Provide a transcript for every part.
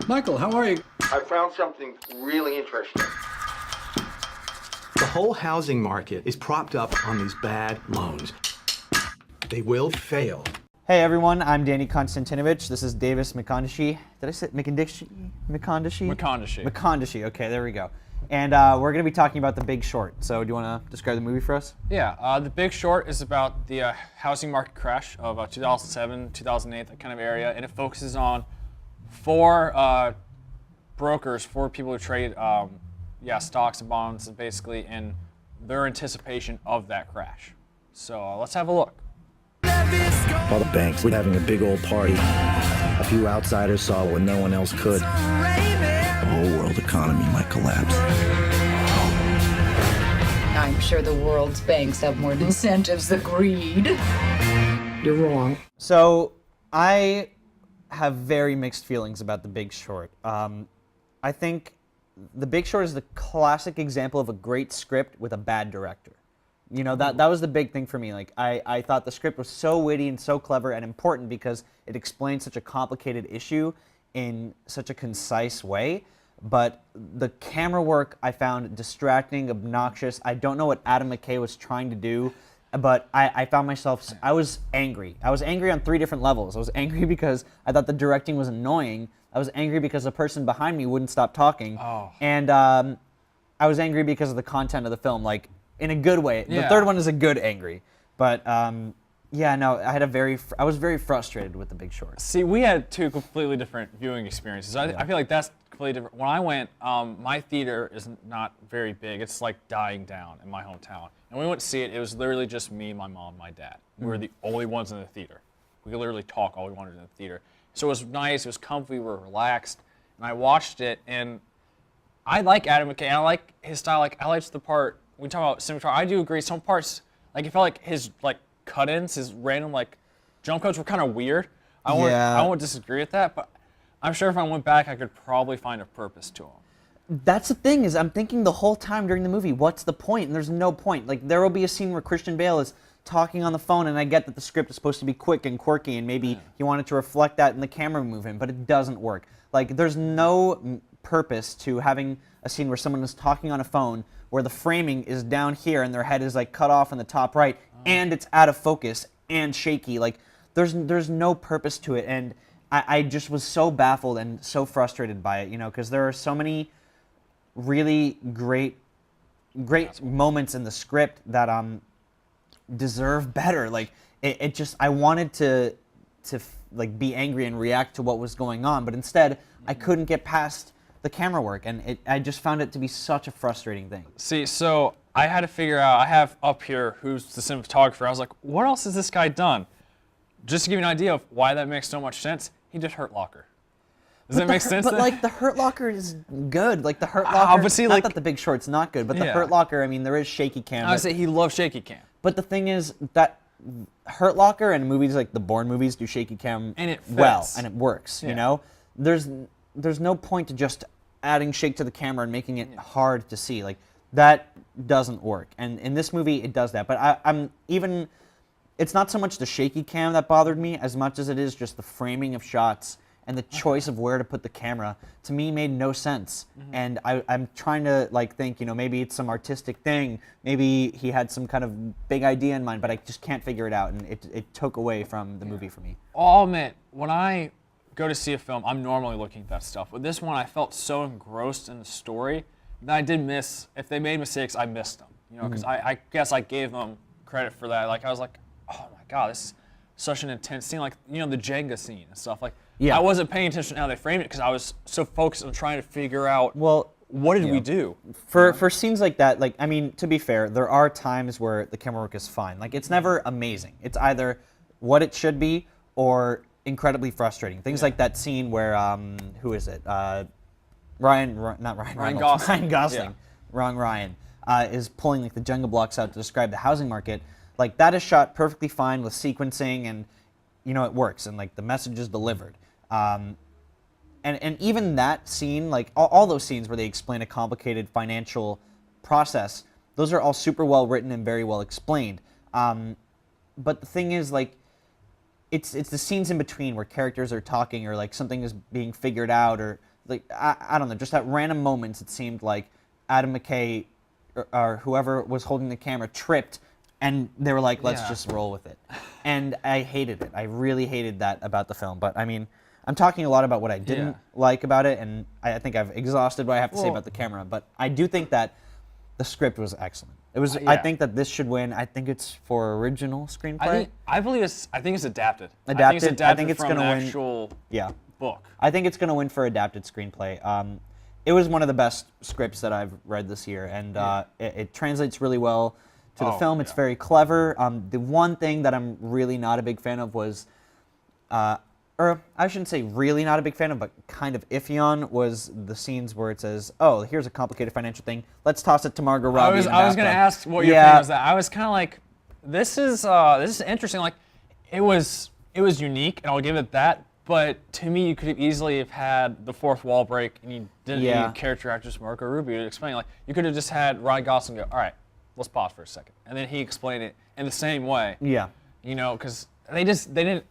Michael, how are you? I found something really interesting. The whole housing market is propped up on these bad loans. They will fail. Hey everyone, I'm Danny Konstantinovic. This is Davis McCondichie. Did I say McCondichie? McCondichie? McCondichie. McCondichie, okay, there we go. And we're going to be talking about The Big Short. So do you want to describe the movie for us? Yeah, The Big Short is about the housing market crash of 2007, 2008, that kind of area, and it focuses on four brokers, four people who trade stocks and bonds, basically, in their anticipation of that crash. So let's have a look. All the banks were having a big old party. A few outsiders saw what no one else could. The whole world economy might collapse. I'm sure the world's banks have more incentives than greed. You're wrong. So I have very mixed feelings about The Big Short. I think The Big Short is the classic example of a great script with a bad director. You know, that was the big thing for me. Like, I thought the script was so witty and so clever and important because it explained such a complicated issue in such a concise way. But the camera work I found distracting, obnoxious. I don't know what Adam McKay was trying to do, but I found myself, I was angry. I was angry on 3 different levels. I was angry because I thought the directing was annoying. I was angry because the person behind me wouldn't stop talking. Oh. And I was angry because of the content of the film. Like, in a good way. Yeah. The third one is a good angry. But yeah, no, I was very frustrated with The Big Short. See, we had 2 completely different viewing experiences. I feel like that's completely different. When I went, my theater is not very big. It's like dying down in my hometown. And we went to see it. It was literally just me, my mom, my dad. We were the only ones in the theater. We could literally talk all we wanted in the theater. So it was nice. It was comfy. We were relaxed. And I watched it, and I like Adam McKay. And I like his style. Like, I liked the part. We talk about cinematography. I do agree. Some parts, like, it felt like his cut-ins, his random jump cuts were kind of weird. I won't disagree with that, but I'm sure if I went back, I could probably find a purpose to them. That's the thing, is I'm thinking the whole time during the movie, what's the point? And there's no point. Like, there will be a scene where Christian Bale is talking on the phone, and I get that the script is supposed to be quick and quirky, and maybe he wanted to reflect that in the camera movement, but it doesn't work. Like, there's no purpose to having a scene where someone is talking on a phone where the framing is down here and their head is cut off in the top right, and it's out of focus and shaky. Like, there's no purpose to it, and I just was so baffled and so frustrated by it, because there are so many really great moments in the script that deserve better. Like, it just, I wanted to be angry and react to what was going on, but instead I couldn't get past the camera work, and I just found it to be such a frustrating thing. See, so I had to figure out, I have up here who's the cinematographer. I was like, what else has this guy done? Just to give you an idea of why that makes so much sense, he did Hurt Locker. Does that make sense? But The Hurt Locker is good. Like, the Hurt Locker, but see, not that The Big Short's not good, but the Hurt Locker, I mean, there is shaky cam. I would say he loves shaky cam. But the thing is that Hurt Locker and movies like the Bourne movies do shaky cam and it fits. Well, and it works, There's no point to just adding shake to the camera and making it hard to see. Like, that doesn't work. And in this movie, it does that. But it's not so much the shaky cam that bothered me as much as it is just the framing of shots and the choice of where to put the camera. To me, made no sense. And I'm trying to think, maybe it's some artistic thing. Maybe he had some kind of big idea in mind, but I just can't figure it out. And it took away from the movie for me. I'll admit, when I go to see a film, I'm normally looking at that stuff. But this one, I felt so engrossed in the story that I did miss. If they made mistakes, I missed them. Because I guess I gave them credit for that. Like, I was like, oh my God, this is such an intense scene. Like, the Jenga scene and stuff. Like, I wasn't paying attention to how they framed it because I was so focused on trying to figure out, what did we do? For scenes like that, I mean, to be fair, there are times where the camera work is fine. Like, it's never amazing. It's either what it should be or incredibly frustrating. Things like that scene where, who is it? Ryan Gosling. Yeah. Wrong Ryan. Is pulling the Jenga blocks out to describe the housing market. Like, that is shot perfectly fine with sequencing, and it works, and the message is delivered. And even that scene, all those scenes where they explain a complicated financial process, those are all super well written and very well explained. But the thing is, it's the scenes in between where characters are talking or something is being figured out or like I don't know, just at random moments it seemed like Adam McKay or whoever was holding the camera tripped, and they were like, let's just roll with it. And I hated it. I really hated that about the film. But I mean, I'm talking a lot about what I didn't like about it, and I think I've exhausted what I have to say about the camera. But I do think that the script was excellent. It was. I think that this should win. I think it's for original screenplay. I believe it's. I think it's adapted. Adapted. I think it's going to win. Actual book. I think it's going to win for adapted screenplay. It was one of the best scripts that I've read this year, and it translates really well to the film. It's very clever. The one thing that I'm really not a big fan of was, or I shouldn't say really not a big fan of, but kind of iffy on, was the scenes where it says, "Oh, here's a complicated financial thing. Let's toss it to Margot Robbie." I was going to ask what your opinion was. That I was kind of like, this is interesting. Like, it was unique, and I'll give it that. But to me, you could easily have had the fourth wall break, and you didn't need character actress Marco Rubio to explain. Like, you could have just had Ryan Gosling go, "All right, let's pause for a second," and then he explained it in the same way. Yeah. You know, because they didn't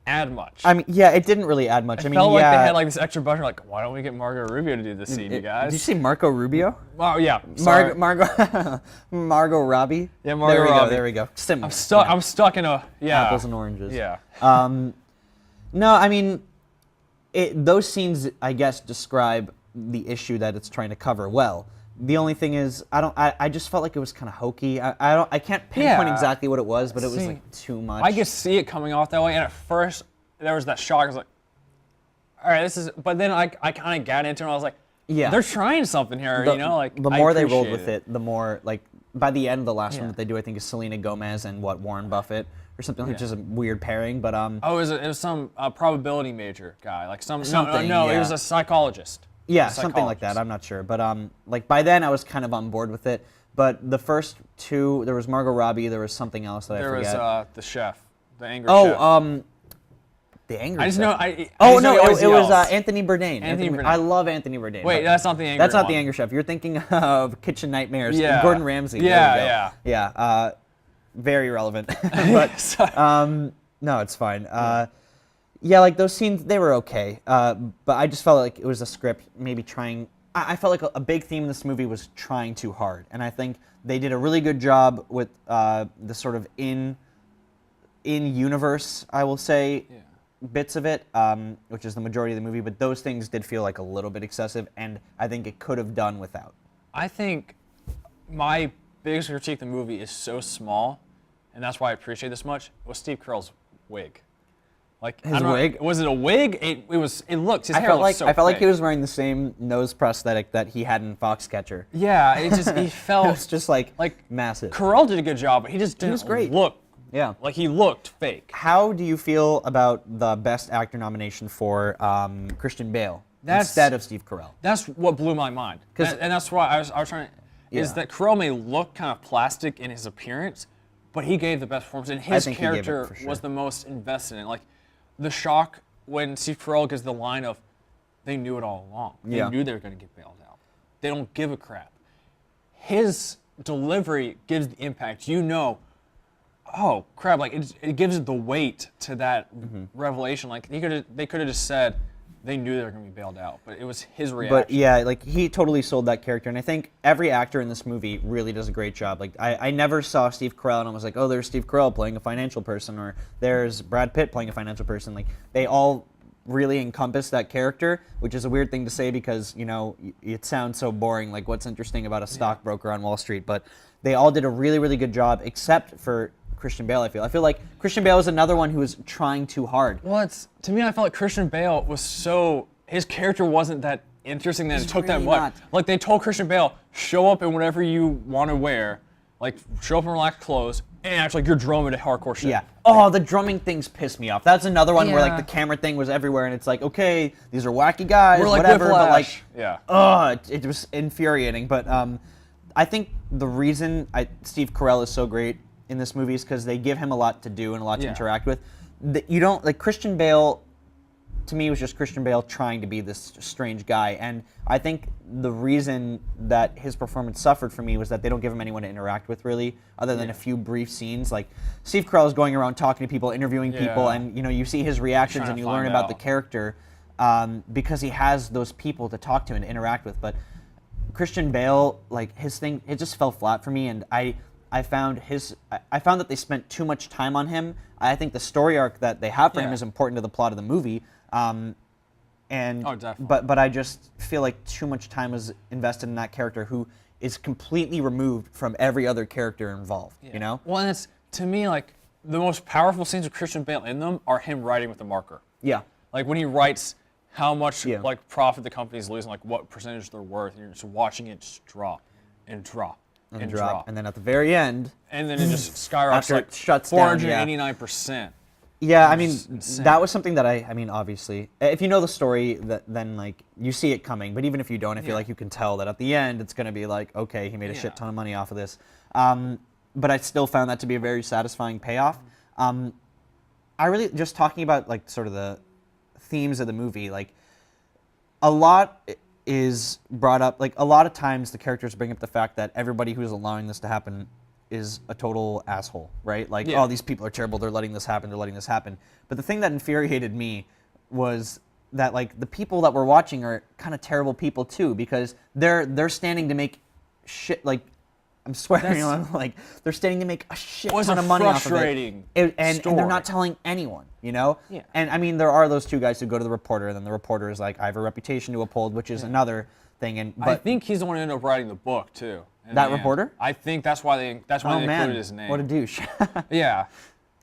add much. I mean, yeah, it didn't really add much. It felt like they had like this extra budget. Like, why don't we get Margot Rubio to do this scene, you guys? Did you say Marco Rubio? Oh yeah. Sorry. Margot Robbie. Yeah, Margot Robbie. There we go. Similar. I'm stuck in a apples and oranges. Yeah. No, I mean, those scenes, I guess, describe the issue that it's trying to cover well. The only thing is, I just felt like it was kind of hokey. I can't pinpoint exactly what it was, but it was like too much. I could see it coming off that way, and at first there was that shock. I was like, all right, this is. But then I kind of got into it. And I was like, they're trying something here, you know. Like the more they rolled with it, the more like by the end, the last one that they do, I think, is Selena Gomez and Warren Buffett. Or something, which is a weird pairing, but it was some probability major guy, like something. No, he was a psychologist. Yeah, something like that. I'm not sure, but like by then I was kind of on board with it. But the first two, there was Margot Robbie, there was something else that I forget. There was the chef, the angry chef. The angry. I just chef. know. It was Anthony Bourdain. Bourdain. I love Anthony Bourdain. Wait, that's not the angry. That's not one. the angry chef. You're thinking of Kitchen Nightmares. Yeah. Gordon Ramsay. Yeah. Very relevant. But no, it's fine. Yeah, like those scenes, they were okay. But I just felt like it was a script maybe trying. I felt like a big theme in this movie was trying too hard, and I think they did a really good job with the sort of in universe, I will say, bits of it, which is the majority of the movie. But those things did feel like a little bit excessive, and I think it could have done without. I think my biggest critique of the movie is so small, and that's why I appreciate this much, was Steve Carell's wig. Like his wig? Was it a wig? It looked, his hair felt looked like, so I felt fake. like he was wearing the same nose prosthetic that he had in Foxcatcher. Yeah, he felt... It was just like massive. Carell did a good job, but he just didn't look... Yeah. Like he looked fake. How do you feel about the Best Actor nomination for Christian Bale instead of Steve Carell? That's what blew my mind. And that's why I was trying to... Is that Carell may look kind of plastic in his appearance, but he gave the best performance, and his character was the most invested in. Like, the shock when Steve Carell gives the line of, they knew it all along. They knew they were going to get bailed out. They don't give a crap. His delivery gives the impact. You know, oh, crap, like, it gives the weight to that revelation. Like, they could have just said, they knew they were going to be bailed out, but it was his reaction. But yeah, like he totally sold that character, and I think every actor in this movie really does a great job. Like I never saw Steve Carell and I was like, oh, there's Steve Carell playing a financial person, or there's Brad Pitt playing a financial person. Like they all really encompass that character, which is a weird thing to say because, you know, it sounds so boring, like what's interesting about a stockbroker on Wall Street, but they all did a really, really good job, except for Christian Bale, I feel like Christian Bale was another one who was trying too hard. Well, to me, I felt like Christian Bale was his character wasn't that interesting that it took that much. Like, they told Christian Bale, show up in whatever you want to wear, like, show up in relaxed clothes, and actually, you're drumming to hardcore shit. Yeah. Oh, the drumming things piss me off. That's another one where, like, the camera thing was everywhere, and it's like, okay, these are wacky guys, like whatever, Whiplash. but, like, it was infuriating. But I think the reason Steve Carell is so great in this movie is because they give him a lot to do and a lot to interact with. You don't, like, Christian Bale, to me, was just Christian Bale trying to be this strange guy. And I think the reason that his performance suffered for me was that they don't give him anyone to interact with, really, other than a few brief scenes. Like, Steve Carell is going around talking to people, interviewing people, and, you know, you see his reactions and you learn about the character. because he has those people to talk to and interact with. But Christian Bale, like his thing, it just fell flat for me, and I found that they spent too much time on him. I think the story arc that they have for him is important to the plot of the movie. Definitely. But I just feel like too much time was invested in that character who is completely removed from every other character involved. You know? Well, and it's, to me, like, the most powerful scenes with Christian Bale in them are him writing with a marker. Yeah. Like when he writes how much Yeah. like profit the company's losing, like what percentage they're worth, and you're just watching it just drop and drop and drop. And then at the very end, And then it just skyrockets After like it shuts down, yeah. 489%. yeah, I mean, It's insane. that was something that I mean, obviously, if you know the story, then like you see it coming. But even if you don't, I feel like you can tell that at the end, it's gonna be like, okay, he made a shit ton of money off of this. But I still found that to be a very satisfying payoff. I really, just talking about like sort of the themes of the movie, like a lot is brought up, like a lot of times the characters bring up the fact that everybody who's allowing this to happen is a total asshole, right? Like, oh, these people are terrible, they're letting this happen, But the thing that infuriated me was that like the people that we're watching are kind of terrible people too, because they're standing to make shit, like, I'm swearing, like they're standing to make a shit ton of money off of it. And they're not telling anyone, you know? Yeah. And I mean, there are those two guys who go to the reporter, and then the reporter is like, I have a reputation to uphold, which is another thing. But I think he's the one who ended up writing the book too. That reporter? I think that's why they included his name. What a douche. Yeah,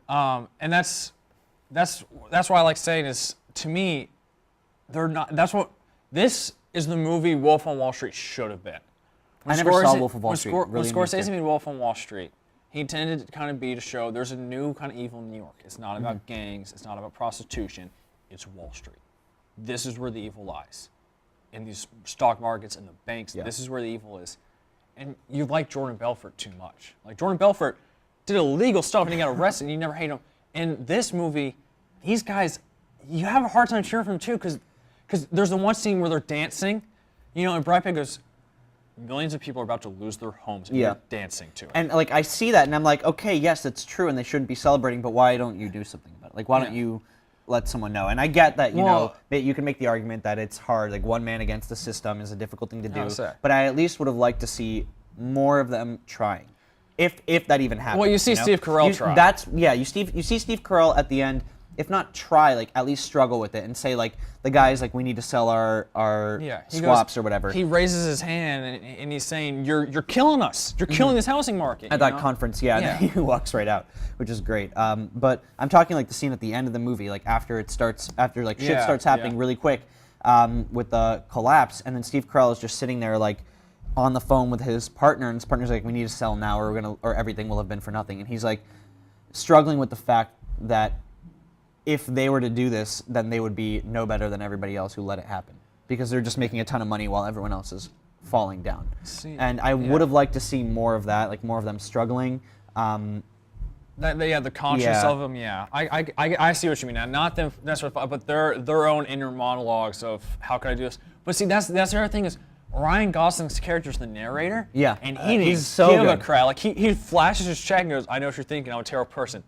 and that's why I like saying is, to me, they're not. This is the movie Wolf on Wall Street should have been. I never saw Wolf of Wall Street. When Scorsese made Wolf on Wall Street, he intended to kind of be to show there's a new kind of evil in New York. It's not about gangs. It's not about prostitution. It's Wall Street. This is where the evil lies, in these stock markets and the banks. Yeah. This is where the evil is. And you like Jordan Belfort too much. Like, Jordan Belfort did illegal stuff and he got arrested and you never hate him. In this movie, these guys, you have a hard time cheering for them too, because there's the one scene where they're dancing, you know, and Brad Pitt goes, millions of people are about to lose their homes and you're dancing to it. And like, I see that and I'm like, okay, yes, it's true and they shouldn't be celebrating, but why don't you do something about it? Like, why don't you let someone know? And I get that, you know, that you can make the argument that it's hard, like one man against the system is a difficult thing to do, but I at least would have liked to see more of them trying, if that even happens. Well, you see Steve Carell try. You see Steve Carell at the end, if not try, like at least struggle with it and say like, the guys, like, we need to sell our swaps or whatever. He raises his hand and he's saying, you're killing us. You're killing this housing market. At that conference, and then he walks right out, which is great. But I'm talking like the scene at the end of the movie, like after shit starts happening really quick with the collapse, and then Steve Carell is just sitting there like on the phone with his partner, and his partner's like, we need to sell now or everything will have been for nothing. And he's like struggling with the fact that if they were to do this, then they would be no better than everybody else who let it happen, because they're just making a ton of money while everyone else is falling down. And I would have liked to see more of that, like more of them struggling. The conscience of them, I see what you mean now. Not them, but their own inner monologues of how can I do this. But see, that's the other thing is, Ryan Gosling's character is the narrator. Yeah, and he he's so give good. a crap. Like he flashes his check and goes, "I know what you're thinking. I'm a terrible person.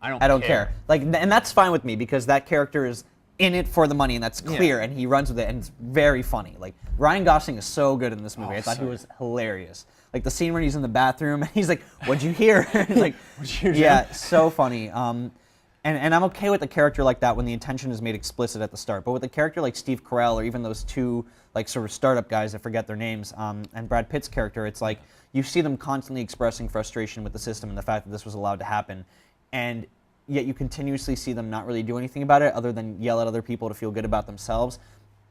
I don't care." Like, and that's fine with me, because that character is in it for the money, and that's clear, and he runs with it, and it's very funny. Like, Ryan Gosling is so good in this movie. I thought he was hilarious. Like the scene where he's in the bathroom and he's like, "What'd you hear?" Like, so funny. And I'm okay with a character like that when the intention is made explicit at the start. But with a character like Steve Carell, or even those two like sort of startup guys, I forget their names, and Brad Pitt's character, it's like you see them constantly expressing frustration with the system and the fact that this was allowed to happen, and yet you continuously see them not really do anything about it other than yell at other people to feel good about themselves.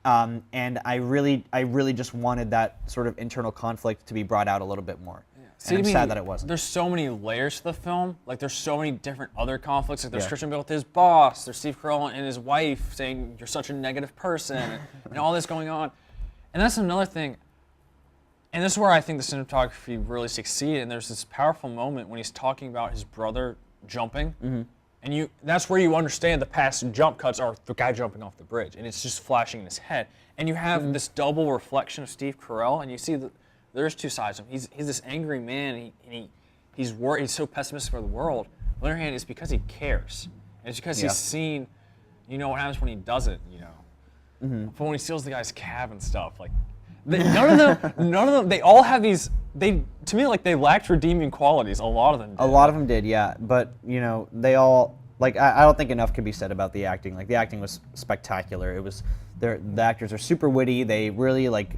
And I really just wanted that sort of internal conflict to be brought out a little bit more. See, and I'm sad that it wasn't. There's so many layers to the film. Like, there's so many different other conflicts. Like, there's Christian Bale with his boss. There's Steve Carell and his wife saying, "You're such a negative person," and all this going on. And that's another thing. And this is where I think the cinematography really succeeded. And there's this powerful moment when he's talking about his brother jumping. And that's where you understand the past jump cuts are the guy jumping off the bridge. And it's just flashing in his head. And you have this double reflection of Steve Carell, and you see there's two sides of him. He's this angry man, and he's worried. He's so pessimistic for the world. On the other hand, it's because he cares. And it's because he's seen, what happens when he doesn't, But when he steals the guy's cab and stuff, like none of them, they all have these. To me, like they lacked redeeming qualities. A lot of them did. A lot of them did, yeah. But you know, they all like I don't think enough can be said about the acting. Like the acting was spectacular. It was the actors are super witty. They really like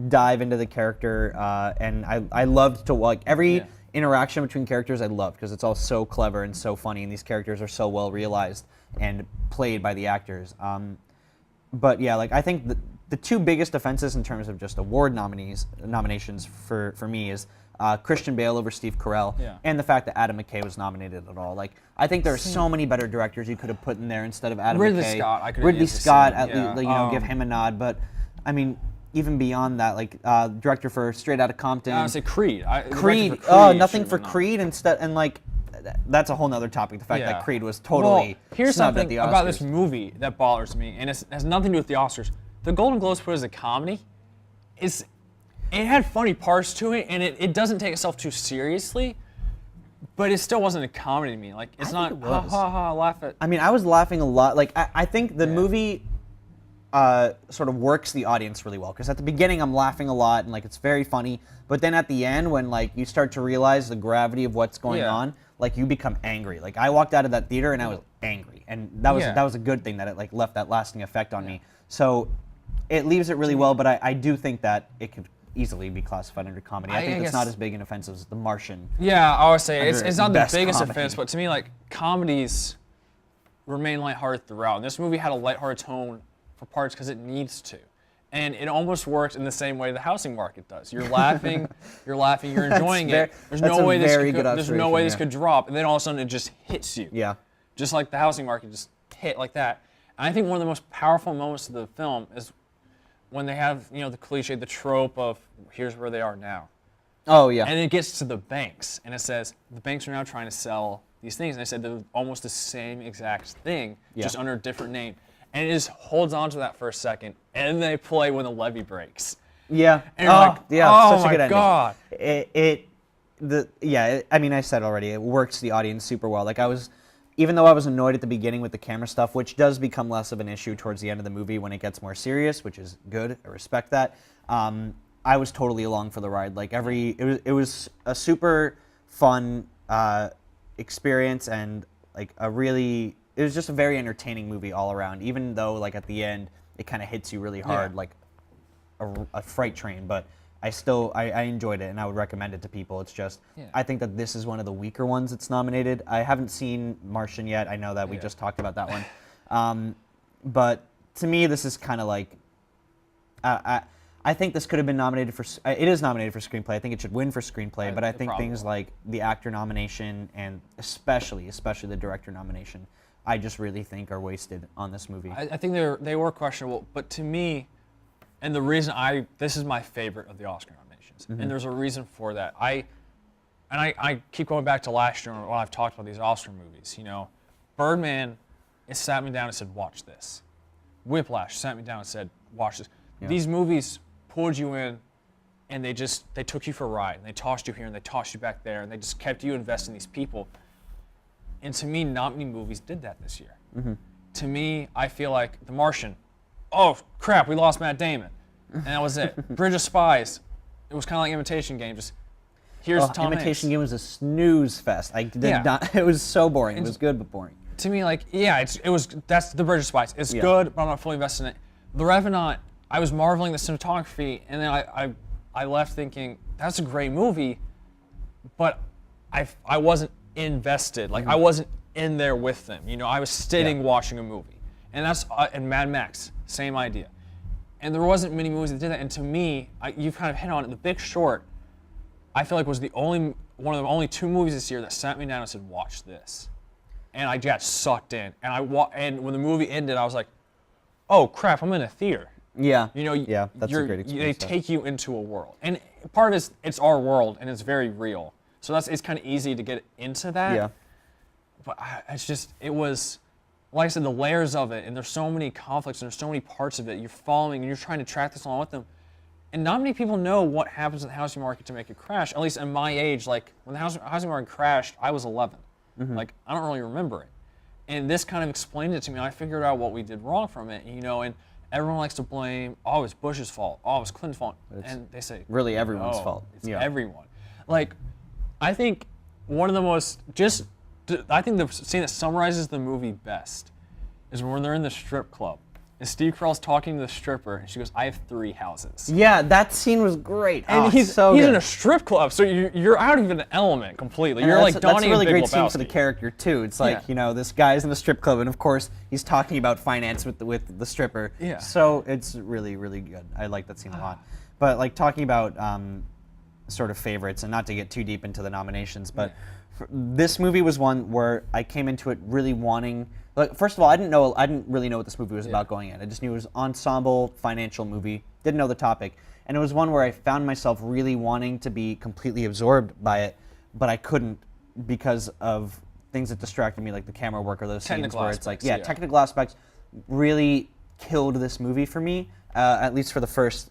dive into the character, and I loved to like every interaction between characters. I loved because it's all so clever and so funny, and these characters are so well realized and played by the actors. But yeah, like I think the two biggest offenses in terms of just award nominations for me is Christian Bale over Steve Carell, and the fact that Adam McKay was nominated at all. Like I think there are so many better directors you could have put in there instead of Adam Ridley McKay. Scott, Ridley Scott, at least, you know, give him a nod. But I mean, even beyond that, like director for Straight Outta Compton. I would say Creed. Creed. Oh, nothing for Creed instead, and like that's a whole nother topic. The fact that Creed was totally here's snubbed at something the Oscars. about this movie that bothers me, and it has nothing to do with the Oscars. The Golden Globes put it as a comedy. It had funny parts to it, and it doesn't take itself too seriously, but it still wasn't a comedy to me. Like it's not ha ha ha laugh at. I mean, I was laughing a lot. Like I think the movie sort of works the audience really well, because at the beginning I'm laughing a lot and like it's very funny, but then at the end when like you start to realize the gravity of what's going on, like you become angry. Like I walked out of that theater and I was angry, and that was a good thing that it like left that lasting effect on me. So it leaves it really well, but I do think that it could easily be classified under comedy. I think it's not as big an offense as The Martian. Yeah, I would say it's not the best biggest comedy. offense, but to me, like comedies remain lighthearted throughout. And this movie had a lighthearted tone for parts because it needs to, and it almost works in the same way the housing market does. You're laughing, you're enjoying it. There's no way this could drop, and then all of a sudden it just hits you. Yeah. Just like the housing market just hit like that. And I think one of the most powerful moments of the film is when they have, you know, the cliche, the trope of here's where they are now. Oh yeah. And it gets to the banks, and it says the banks are now trying to sell these things, and they said they're almost the same exact thing, just under a different name. And it just holds on to that for a second, and then they play when the levee breaks. Yeah. And you're like, such a good ending. God. I mean, I said already, it works the audience super well. Like even though I was annoyed at the beginning with the camera stuff, which does become less of an issue towards the end of the movie when it gets more serious, which is good. I respect that. I was totally along for the ride. Like it was a super fun experience, and like it was just a very entertaining movie all around. Even though like at the end it kind of hits you really hard, like a freight train. But I enjoyed it, and I would recommend it to people. It's just, I think that this is one of the weaker ones that's nominated. I haven't seen Martian yet. I know that we just talked about that one. But to me, this is kind of like, I think this could have been nominated for, it is nominated for screenplay. I think it should win for screenplay, but I think things like the actor nomination and especially the director nomination, I just really think are wasted on this movie. I think they were questionable, but to me, and the reason this is my favorite of the Oscar nominations, and there's a reason for that. I keep going back to last year when I've talked about these Oscar movies. You know, Birdman, it sat me down and said, watch this. Whiplash sat me down and said, watch this. Yeah. These movies pulled you in, and they took you for a ride, and they tossed you here, and they tossed you back there, and they just kept you invested in these people. And to me, not many movies did that this year. To me, I feel like The Martian, oh crap, we lost Matt Damon, and that was it. Bridge of Spies, it was kind of like Imitation Game. Just here's Tom Imitation Hanks. Game was a snooze fest. I did not. It was so boring. It was good but boring. To me, like that's the Bridge of Spies. It's good, but I'm not fully invested in it. The Revenant, I was marveling at the cinematography, and then I left thinking that's a great movie, but I wasn't invested. Like I wasn't in there with them. You know, I was sitting watching a movie. And that's and Mad Max, same idea. And there wasn't many movies that did that. And to me, you've kind of hit on it. The Big Short, I feel like was one of the only two movies this year that sat me down and said, "Watch this," and I got sucked in. And when the movie ended, I was like, "Oh crap, I'm in a theater." Yeah. You know, that's a great experience. They take you into a world, and part of it is it's our world and it's very real. So it's kind of easy to get into that. Yeah. But it was. Like I said, the layers of it, and there's so many conflicts, and there's so many parts of it you're following, and you're trying to track this along with them. And not many people know what happens in the housing market to make it crash, at least in my age. Like, when the housing market crashed, I was 11. Like, I don't really remember it. And this kind of explained it to me, and I figured out what we did wrong from it, you know, and everyone likes to blame, oh, it's Bush's fault, oh, it's Clinton's fault, and they say really everyone's no, fault. It's Yeah. everyone. Like, I think one of the most I think the scene that summarizes the movie best is when they're in the strip club. And Steve Carell's talking to the stripper, and she goes, "I have 3 houses." Yeah, that scene was great. And he's good. in a strip club, so you're out of an element completely. You're like Donnie that's a really and Big great scene Lebowski. for the character too. It's like Yeah. this guy's in the strip club, and of course he's talking about finance with the stripper. Yeah. So it's really really good. I like that scene a lot. But like talking about sort of favorites, and not to get too deep into the nominations, but this movie was one where I came into it really wanting. Like, first of all, I didn't really know what this movie was about going in. I just knew it was ensemble financial movie. Didn't know the topic, and it was one where I found myself really wanting to be completely absorbed by it, but I couldn't because of things that distracted me, like the camera work or those scenes where it's like, technical aspects really killed this movie for me. At least for the first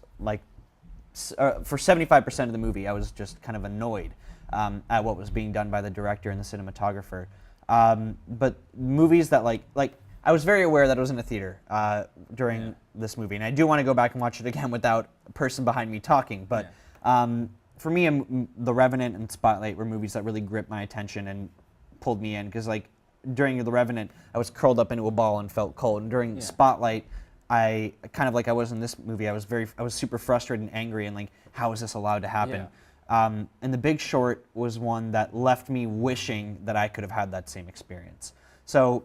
for 75% of the movie, I was just kind of annoyed at what was being done by the director and the cinematographer. But movies that like I was very aware that it was in a theater during this movie, and I do want to go back and watch it again without a person behind me talking. But for me, The Revenant and Spotlight were movies that really gripped my attention and pulled me in, because like during The Revenant, I was curled up into a ball and felt cold, and during Spotlight, I kind of like I was in this movie. I was super frustrated and angry, and like, how is this allowed to happen? And The Big Short was one that left me wishing that I could have had that same experience. So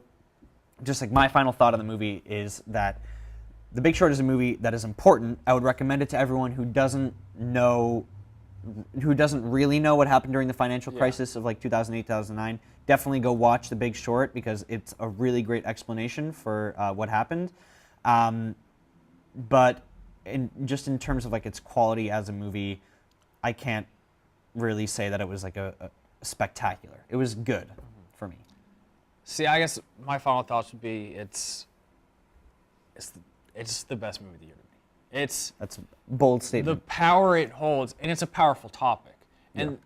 just like my final thought on the movie is that The Big Short is a movie that is important. I would recommend it to everyone who doesn't really know what happened during the financial crisis of like 2008, 2009. Definitely go watch The Big Short, because it's a really great explanation for what happened. But in terms of like its quality as a movie, I can't really say that it was like a spectacular. It was good for me. See, I guess my final thoughts would be it's the best movie of the year to me. That's a bold The statement. power it holds, and it's a powerful topic. And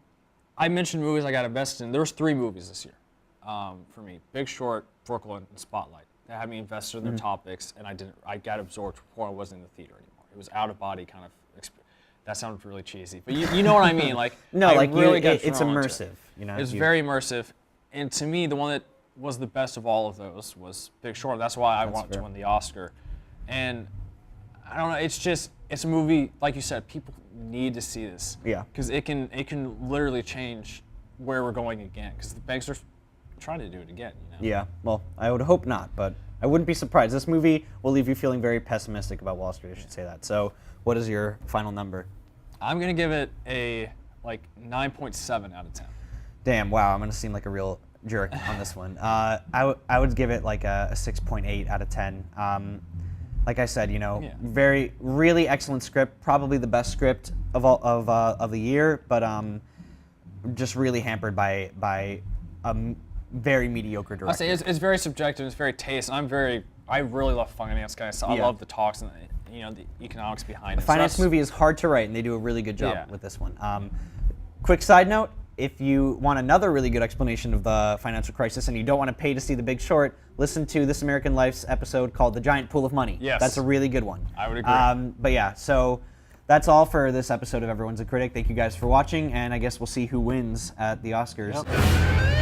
I mentioned movies I got invested in. There was 3 movies this year for me: Big Short, Brooklyn, and Spotlight. That had me invested in their topics, and I got absorbed before I wasn't in the theater anymore. It was out of body kind of experience. That sounds really cheesy, but you know what I mean. Like, No, I like really got it's thrown into immersive. it. You know, It was very immersive, and to me, the one that was the best of all of those was Big Short. That's why I wanted to win the Oscar. And I don't know. It's a movie, like you said, people need to see this. Yeah. Because it can literally change where we're going again. Because the banks are trying to do it again. You know? Yeah, well, I would hope not, but I wouldn't be surprised. This movie will leave you feeling very pessimistic about Wall Street, I should say that. So what is your final number? I'm going to give it a 9.7 out of 10. Damn, wow, I'm going to seem like a real jerk on this one. I would give it like a 6.8 out of 10. Like I said, really excellent script, probably the best script of all of the year, but just really hampered by a very mediocre director. I say it's very subjective. It's very taste. And I really love finance guys. So I love the talks and the economics behind it. Finance movie is hard to write, and they do a really good job with this one. Quick side note: if you want another really good explanation of the financial crisis and you don't want to pay to see The Big Short, listen to This American Life's episode called "The Giant Pool of Money." Yes, that's a really good one. I would agree. But yeah, so that's all for this episode of Everyone's a Critic. Thank you guys for watching, and I guess we'll see who wins at the Oscars. Yep.